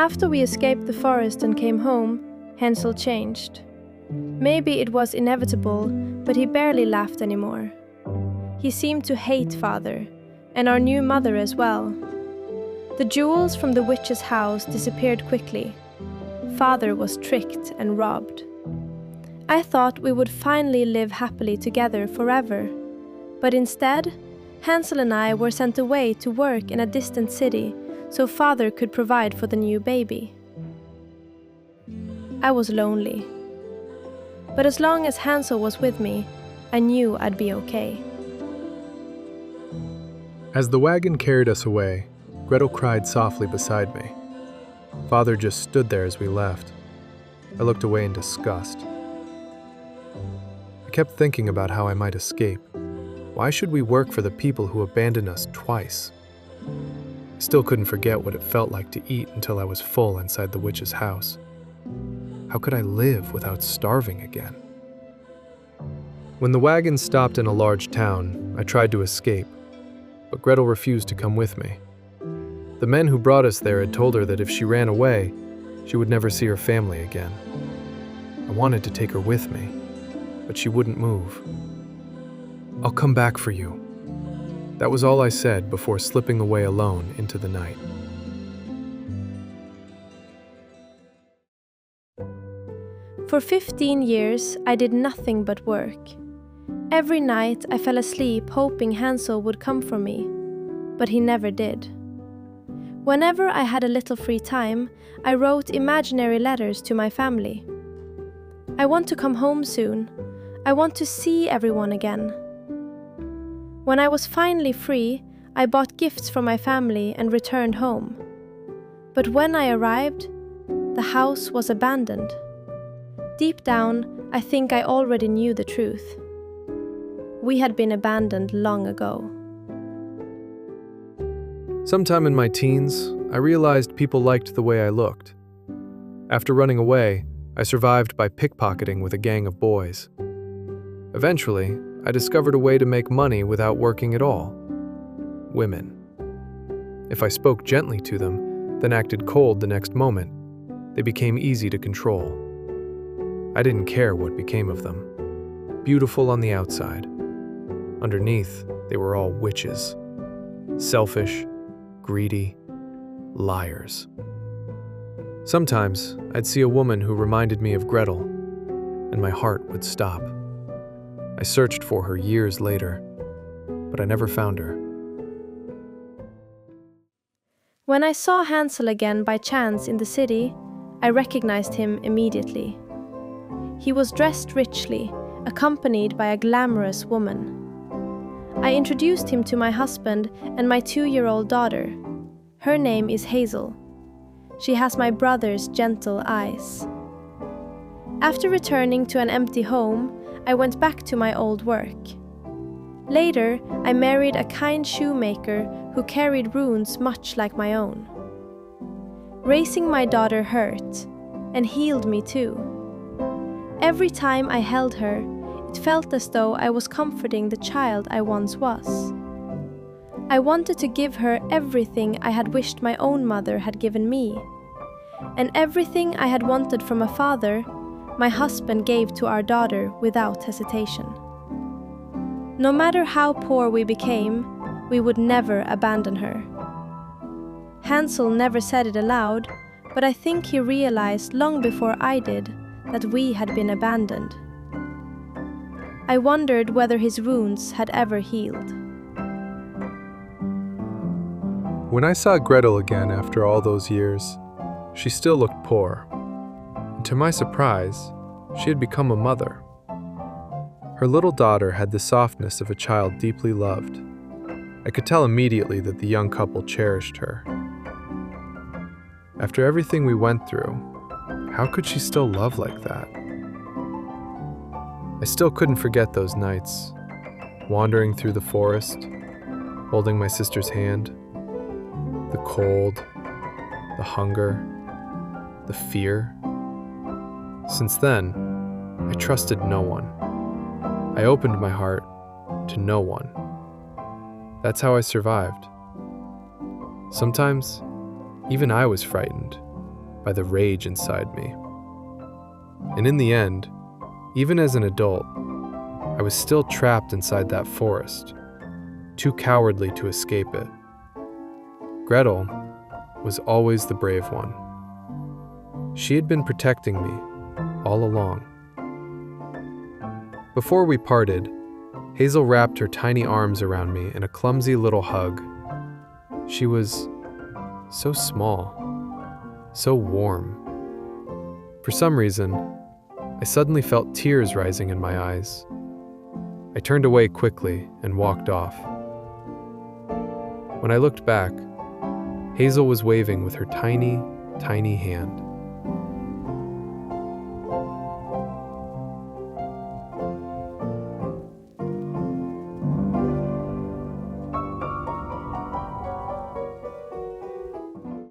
After we escaped the forest and came home, Hansel changed. Maybe it was inevitable, but he barely laughed anymore. He seemed to hate Father, and our new mother as well. The jewels from the witch's house disappeared quickly. Father was tricked and robbed. I thought we would finally live happily together forever, but instead, Hansel and I were sent away to work in a distant city so Father could provide for the new baby. I was lonely. But as long as Hansel was with me, I knew I'd be okay. As the wagon carried us away, Gretel cried softly beside me. Father just stood there as we left. I looked away in disgust. I kept thinking about how I might escape. Why should we work for the people who abandoned us twice? I still couldn't forget what it felt like to eat until I was full inside the witch's house. How could I live without starving again? When the wagon stopped in a large town, I tried to escape, but Gretel refused to come with me. The men who brought us there had told her that if she ran away, she would never see her family again. I wanted to take her with me, but she wouldn't move. "I'll come back for you." That was all I said before slipping away alone into the night. For 15 years, I did nothing but work. Every night I fell asleep hoping Hansel would come for me, but he never did. Whenever I had a little free time, I wrote imaginary letters to my family. I want to come home soon. I want to see everyone again. When I was finally free, I bought gifts for my family and returned home. But when I arrived, the house was abandoned. Deep down, I think I already knew the truth. We had been abandoned long ago. Sometime in my teens, I realized people liked the way I looked. After running away, I survived by pickpocketing with a gang of boys. Eventually, I discovered a way to make money without working at all. Women. If I spoke gently to them, then acted cold the next moment, they became easy to control. I didn't care what became of them. Beautiful on the outside. Underneath, they were all witches. Selfish, greedy, liars. Sometimes, I'd see a woman who reminded me of Gretel, and my heart would stop. I searched for her years later, but I never found her. When I saw Hansel again by chance in the city, I recognized him immediately. He was dressed richly, accompanied by a glamorous woman. I introduced him to my husband and my 2-year-old daughter. Her name is Hazel. She has my brother's gentle eyes. After returning to an empty home, I went back to my old work. Later, I married a kind shoemaker who carried runes much like my own. Raising my daughter hurt, and healed me too. Every time I held her, it felt as though I was comforting the child I once was. I wanted to give her everything I had wished my own mother had given me. And everything I had wanted from a father, my husband gave to our daughter without hesitation. No matter how poor we became, we would never abandon her. Hansel never said it aloud, but I think he realized long before I did that we had been abandoned. I wondered whether his wounds had ever healed. When I saw Gretel again after all those years, she still looked poor. And to my surprise, she had become a mother. Her little daughter had the softness of a child deeply loved. I could tell immediately that the young couple cherished her. After everything we went through, how could she still love like that? I still couldn't forget those nights, wandering through the forest, holding my sister's hand, the cold, the hunger, the fear. Since then, I trusted no one. I opened my heart to no one. That's how I survived. Sometimes, even I was frightened, by the rage inside me. And in the end, even as an adult, I was still trapped inside that forest, too cowardly to escape it. Gretel was always the brave one. She had been protecting me all along. Before we parted, Hazel wrapped her tiny arms around me in a clumsy little hug. She was so small, so warm. For some reason, I suddenly felt tears rising in my eyes. I turned away quickly and walked off. When I looked back, Hazel was waving with her tiny, tiny hand.